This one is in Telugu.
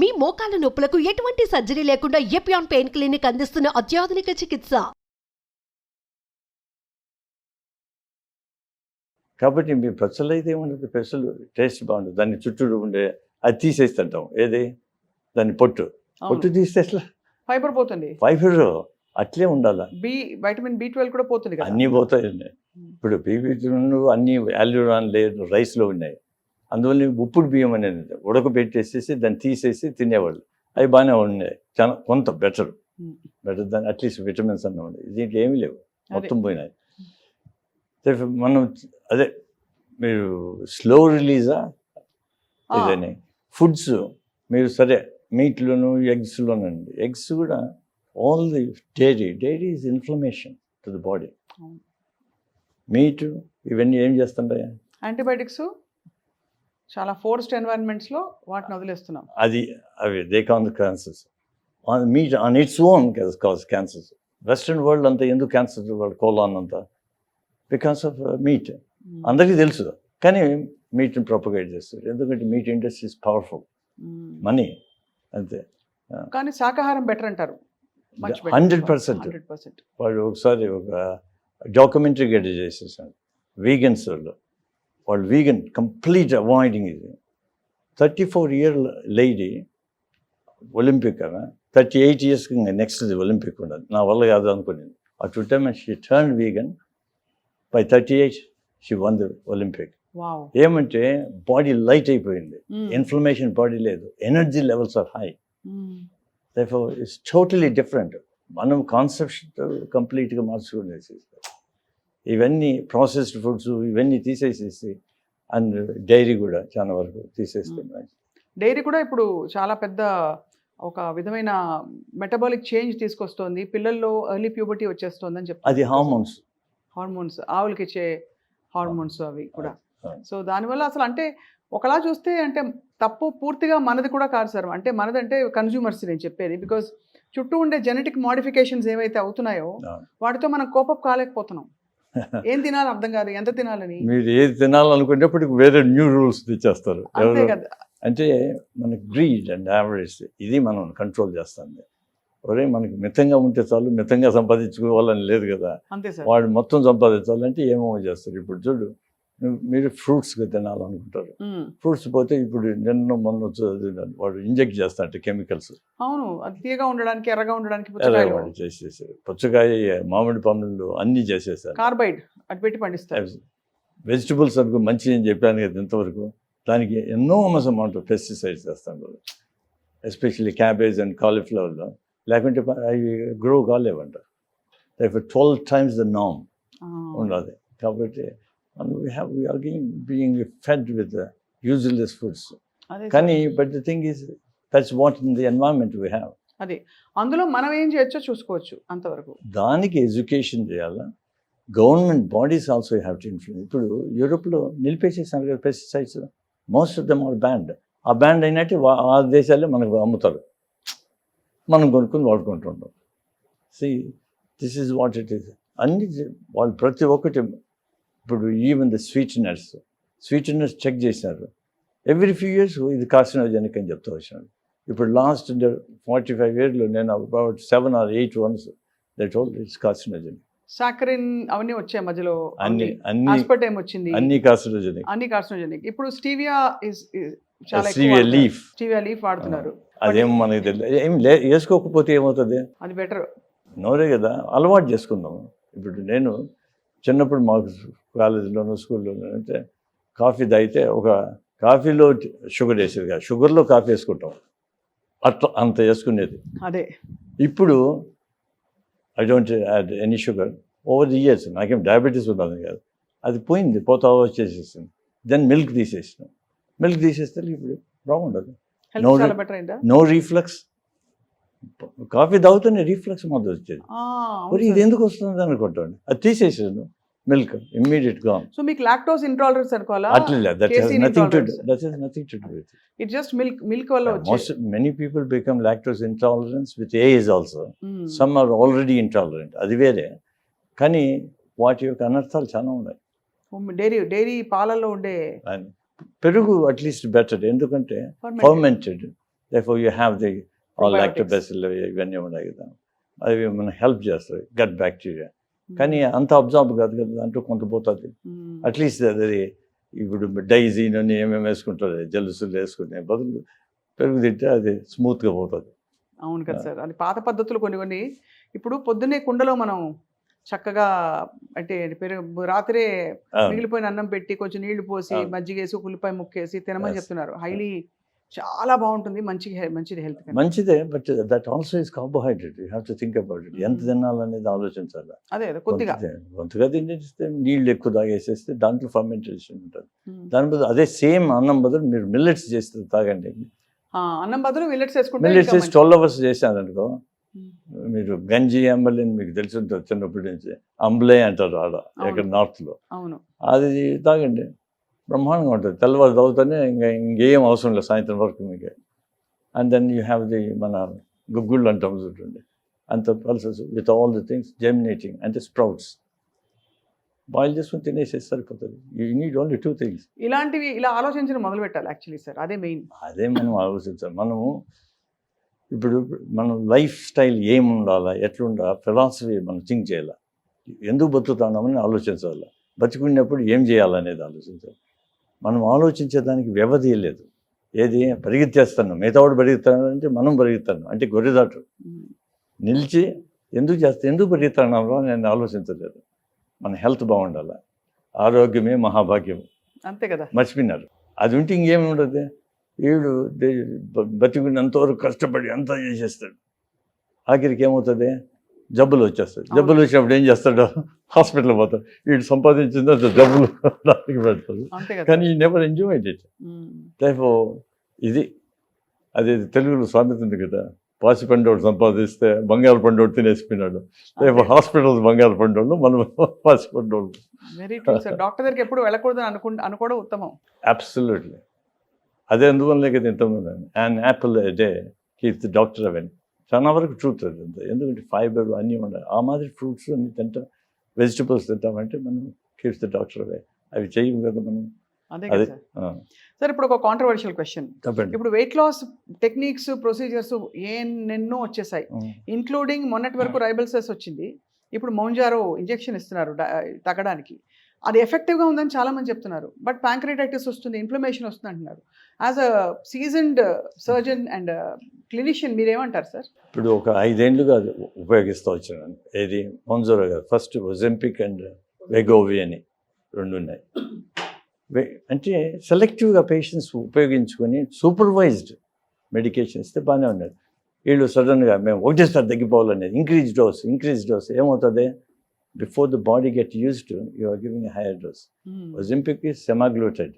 మీ మోకాల నొప్పులకు ఎటువంటి సర్జరీ లేకుండా ఎపియాన్ పెయిన్ క్లినిక్ అందిస్తున్న అత్యాధునిక చికిత్స. కాబట్టి మీ పెసలు అయితే ఏముండదు, పెసలు టేస్ట్ బాగుంటుంది. దాన్ని చుట్టూ ఉండే అది తీసేస్తుంటాం. ఏది దాన్ని పొట్టు తీస్తే ఎట్లా ఫైబర్ పోతుంది, ఫైబర్ అట్లే ఉండాలా. వైటమిన్ B12 కూడా పోతుంది కదా. అన్నీ పోతాయండి. ఇప్పుడు B12 అన్నీ యాల్యూరాన్ లేదు రైస్లో ఉన్నాయి. అందువల్ల ఉప్పుడు బియ్యం అనేది ఉడకబెట్టేసేసి దాన్ని తీసేసి తినేవాళ్ళు. అవి బాగానే ఉన్నాయి, చాలా కొంత బెటర్ దాన్ని అట్లీస్ట్ విటమిన్స్ అన్నీ ఉన్నాయి. దీంట్లో ఏమీ లేవు, మొత్తం పోయినాయి. మనం అదే మీరు స్లో రిలీజా ఏదైనా ఫుడ్స్ మీరు సరే మీట్లోను ఎగ్స్లోనండి. ఎగ్స్ కూడా all the dairy is inflammation to the body. Meet ఇవన్నీ ఏం చేస్తుంటాయి, యాంటీబయాటిక్స్ చాలా ఫోర్స్డ్ ఎన్వైరన్మెంట్స్లో వాటిని వదిలేస్తున్నాం. అవి they can the cancers meet on its own cause cancers. Western world అంతా ఎందుకు క్యాన్సర్ వాళ్ళు కోలాన్ అంతా బికాస్ ఆఫ్ మీట్. అందరికీ తెలుసు కానీ మీట్ని ప్రొపగేట్ చేస్తారు. ఎందుకంటే meet industry is powerful, money అంతే. కానీ శాకాహారం బెటర్ అంటారు. 100%. వాళ్ళు ఒకసారి ఒక డాక్యుమెంటరీ గడ్డ చేసేసారు వీగన్స్ వాళ్ళు వీగన్ కంప్లీట్ అవాయిడింగ్ ఇది. 34-year లేడీ ఒలింపిక్ కదా, 38 years నెక్స్ట్ ఒలింపిక్ ఉండదు. నా వల్ల కాదు అనుకునేది. అటు time she turn vegan. By 38 she won the Olympic. ఏమంటే బాడీ లైట్ అయిపోయింది, ఇన్ఫ్లమేషన్ బాడీ లేదు, energy levels are high. Therefore, it's totally different. మనం కాన్సెప్ట్ కంప్లీట్గా మార్చుకునేసి ఇవన్నీ ప్రాసెస్డ్ ఫుడ్స్ ఇవన్నీ తీసేసేసి అండ్ డైరీ కూడా చాలా వరకు తీసేస్తున్నాయి. డైరీ కూడా ఇప్పుడు చాలా పెద్ద ఒక విధమైన మెటబాలిక్ చేంజ్ తీసుకొస్తుంది. పిల్లల్లో ఎర్లీ ప్యూబర్టీ వచ్చేస్తుంది అని చెప్తారు. అది హార్మోన్స్ ఆవులకి ఇచ్చే హార్మోన్స్ అవి కూడా. సో దానివల్ల అసలు అంటే ఒకలా చూస్తే అంటే తప్పు పూర్తిగా మనది కూడా కాదు సార్. అంటే మనదంటే కన్జ్యూమర్స్ నేను చెప్పేది. బికాజ్ చుట్టూ ఉండే జెనెటిక్ మోడిఫికేషన్స్ ఏవైతే అవుతున్నాయో వాటితో మనం కోపప్ కాలేకపోతున్నాం. ఏం తినాలి అర్థం కాదు, ఎంత తినాలని. మీరు ఏది తినాలనుకునేప్పటికి వేరే న్యూ రూల్స్ తెచ్చేస్తారు. అంటే మనకి గ్రీడ్ అండ్ యావరేజ్ ఇది మనం కంట్రోల్ చేస్తుంది. ఒరే మనకి మితంగా ఉంటే చాలు, మితంగా సంపాదించుకోవాలని లేదు కదా. వాడు మొత్తం సంపాదించాలంటే ఏమో చేస్తారు. ఇప్పుడు చూడు, మీరు ఫ్రూట్స్గా తినాలనుకుంటారు, ఫ్రూట్స్ పోతే ఇప్పుడు నిన్న మొన్న వాడు ఇంజెక్ట్ చేస్తాడు కెమికల్స్. అవును, అది తీయగా ఉండడానికి ఎర్రగా ఉండడానికి చేసేసారు. పుచ్చకాయ, మామిడి పండ్లు అన్నీ చేసేసారు, కార్బైడ్ అటు పెట్టి పండిస్తారు. వెజిటబుల్స్ అనుకో మంచిది అని చెప్పాను కదా ఇంతవరకు, దానికి ఎన్నో అమౌంట్ ఆఫ్ పెస్టిసైడ్స్ చేస్తాను. ఎస్పెషల్లీ క్యాబేజ్ అండ్ కాలీఫ్లవర్లో, లేకుంటే అవి గ్రో కాలేవంట. 12 times the norm ఉండాలి. కాబట్టి we are being fed with useless foods. కానీ but the thing is that's what in the environment we have. అదే అందులో మనం ఏం చేయొచ్చో చూసుకోవచ్చు అంతవరకు. దానికి ఎడ్యుకేషన్ చేయాలా, government bodies also have to influence. ఇప్పుడు యూరోప్లో నిలిపేసేసారు కదా pesticides, most of them are banned. ఆ బ్యాండ్ అయినట్టు ఆ దేశాల్లో మనకు అమ్ముతారు, మనం కొనుక్కొని వాడుకుంటుంటాం. This is what it is. అన్ని వాళ్ళు ప్రతి ఒక్కటి. ఇప్పుడు ఈవెన్ ద స్వీట్నర్స్ చెక్ చేసినారు. ఎవ్రీ ఫ్యూ ఇయర్స్ ఇది కార్సినోజెనిక్ అని చెప్తూ వచ్చినాడు. ఇప్పుడు లాస్ట్ 45 yearsలో నేను about 7 or 8 ones that all it's carcinogenic. Saccharin అవన్నీ వచ్చాయి మధ్యలో, అన్ని ఆస్పర్టేమ్ వచ్చింది, అన్ని కార్సినోజెనిక్. ఇప్పుడు స్టీవియా లీఫ్ వాడుతున్నారు. అదేం మనకి తెలియదు. ఏం వేసుకోకపోతే ఏమవుతుంది, అది బెటర్ నోరే కదా, అలవాటు చేసుకుందాము. ఇప్పుడు నేను చిన్నప్పుడు మాకు కాలేజీలోనూ స్కూల్లోనూ అంటే కాఫీ తాగితే ఒక కాఫీలో షుగర్ వేసేది కాదు, షుగర్లో కాఫీ వేసుకుంటాం, అట్లా అంత వేసుకునేది. అదే ఇప్పుడు I don't add any sugar. Over the years నాకేం డయాబెటీస్ ఉన్నది కాదు, అది పోయింది, పోతా వచ్చేసేసింది. దెన్ మిల్క్ తీసేస్తే ఇప్పుడు బాగుండదు. No reflux. కాఫీ తాగుతూనే రీఫ్లక్స్ మొదలు వచ్చేది. ఇది ఎందుకు వస్తుంది అనుకుంటాను, అది తీసేసాను. మిల్క్ ఇమ్మీడియట్ గా. సో మీకు లాక్టోస్ ఇంటాలరెన్స్ అనుకోవాలా? అట్లా that has nothing to do with it. It just milk వల్ల వచ్చే. Many people become lactose intolerant with age also. Some are already intolerant. అది వేరే. కానీ వాటి యొక్క అనర్థాలు చాలా ఉన్నాయి. డైరీ పాలల్లో ఉండే పెరుగు అట్లీస్ట్ బెటర్, ఎందుకంటే fermented therefore you have the all Probiotics. lactobacilli ఇవన్నీ ఉన్నాయి కదా, అవి మనకు హెల్ప్ చేస్తాయి గట్ బ్యాక్టీరియా. కానీ అంత అబ్జార్బ్ కాదు కదా, దాంట్లో కొంత పోతుంది. అట్లీస్ట్ అది ఇప్పుడు డైజీన్ అని ఏమేమి వేసుకుంటారు, జలుసులు వేసుకునే బదులు పెరుగు తింటే అది స్మూత్గా పోతుంది. అవును కదా సార్, అది పాత పద్ధతులు కొన్ని. ఇప్పుడు పొద్దున్నే కుండలో మనం చక్కగా అంటే పెరుగు రాత్రే మిగిలిపోయిన అన్నం పెట్టి కొంచెం నీళ్లు పోసి మజ్జిగేసి ఉల్లిపాయ ముక్కేసి తినమని చెప్తున్నారు. హైలీ చాలా బాగుంటుంది, మంచిది హెల్త్. మంచిదే, but that also is carbohydrate. You have to think about it. ఎంత తినాలనేది ఆలోచించాలి. అదే కొద్దిగా తినేస్తే నీళ్ళు ఎక్కువ తాగేసేస్తే దాంట్లో ఫర్మెంటేషన్ ఉంటుంది. దాని బదులు అదే సేమ్ అన్నం బదులు మీరు మిల్లెట్స్ చేస్తే తాగండి. అన్నం బదులు మిల్లెట్స్ వేసుకుంటే మిల్లెట్స్ వేసి 12 hours చేశారనుకో, మీరు గంజి అంబలి అని మీకు తెలిసి ఉంటుంది చిన్నప్పటి నుంచి, అంబలే అంటారు ఆడ ఇక్కడ నార్త్లో. అవును, అది తాగండి, బ్రహ్మాండంగా ఉంటుంది. తెల్లవారు తాగుతానే ఇంకేం అవసరం లేదు సాయంత్రం వరకు మీకు. And then you have the మన గుగ్గుళ్ళు అంటాం చూడండి, అంత pulses with all the things germinating అంటే స్ప్రౌట్స్ బాయిల్ చేసుకుని తినేసేసి సరిపోతుంది. You need only 2 things. ఇలాంటివి ఇలా ఆలోచించడం మొదలు పెట్టాలి యాక్చువల్లీ సార్, అదే మెయిన్. అదే మనం ఆలోచించాలి. మనము ఇప్పుడు మనం లైఫ్ స్టైల్ ఏమి ఉండాలా, ఎట్లుండాలా, ఫిలాసఫీ మనం థింక్ చేయాలి. ఎందుకు బతుకుతున్నామని ఆలోచించాలి. బతుకున్నప్పుడు ఏం చేయాలనేది ఆలోచించాలి. మనం ఆలోచించేదానికి వ్యవధి లేదు. ఏది పరిగెత్తేస్తున్నాం, మిగతావాడు పరిగెత్తానంటే మనం పరిగెత్తాను అంటే గొర్రెదాటు నిలిచి ఎందుకు పరిగెత్తున్నామో నేను ఆలోచించలేదు. మన హెల్త్ బాగుండాలి, ఆరోగ్యమే మహాభాగ్యం, అంతే కదా, మర్చిపోయినారు. అది ఉంటే ఇంకేమి ఉండదు. వీడు బతికినంతవరకు కష్టపడి అంతా చేసేస్తాడు, ఆఖరికి ఏమవుతుంది, జబ్బులు వచ్చేస్తాయి. జబ్బులు వచ్చినప్పుడు ఏం చేస్తాడు, హాస్పిటల్ పోతాడు. వీడు సంపాదించిందో జబ్బులు దానికి పెడతాడు. కానీ ఈ నెవర్ ఎంజాయ్డ్ ఇట్. ఇది అది తెలుగులో సామెత ఉంది కదా, పాసి పండోడు సంపాదిస్తే బంగారు పండోడు తినేసిపోయినాడు. రేపు హాస్పిటల్ బంగారు పండోళ్ళు, మనం పాసి పండోళ్ళు. Very true sir. డాక్టర్ దగ్గరికి ఎప్పుడు వెళ్ళకూడదని అనుకోవడం ఉత్తమం. అబ్సల్యూట్లీ. అదే అందువల్లే కదా ఇంతమంది and Apple day keeps the doctor oven. చాలా వరకు ట్రూత్ అది అంతా. ఎందుకంటే ఫైబర్ అన్నీ ఉండాలి. ఆ మాదిరి ఫ్రూట్స్ అన్ని తింటాం, వెజిటబుల్స్ తింటామంటే మనం కీప్స్ ది డాక్టర్ అవే. అవి చేయము కదా మనం. అదే సార్. ఇప్పుడు ఒక కాంట్రవర్షియల్ క్వశ్చన్. ఇప్పుడు వెయిట్ లాస్ టెక్నిక్స్, ప్రొసీజర్స్ ఎన్నెన్నో వచ్చేసాయి, ఇంక్లూడింగ్ మొన్నటి వరకు రైబల్సెస్ వచ్చింది. ఇప్పుడు మౌంజారో ఇంజెక్షన్ ఇస్తున్నారు తగ్గడానికి. అది ఎఫెక్టివ్గా ఉందని చాలామంది చెప్తున్నారు. బట్ ప్యాంక్రియాటైటిస్ వస్తుంది, ఇన్ఫ్లమేషన్ వస్తుంది అంటున్నారు. As a seasoned surgeon and clinician మీరేమంటారు సార్? ఇప్పుడు ఒక 5 ఏళ్ళుగా ఉపయోగిస్తూ వచ్చాను. ఏది మౌంజారో కాదు, ఫస్ట్ ఒజెంపిక్ అండ్ వెగోవి అని 2 ఉన్నాయి. అంటే సెలెక్టివ్గా పేషెంట్స్ ఉపయోగించుకొని సూపర్వైజ్డ్ మెడికేషన్ ఇస్తే బాగానే ఉన్నది. వీళ్ళు సడన్గా మేము ఒకటేసారి తగ్గిపోవాలనేది ఇంక్రీజ్ డోస్ ఏమవుతుంది, before the body get used you are giving a higher dose. Ozempic is semaglutide,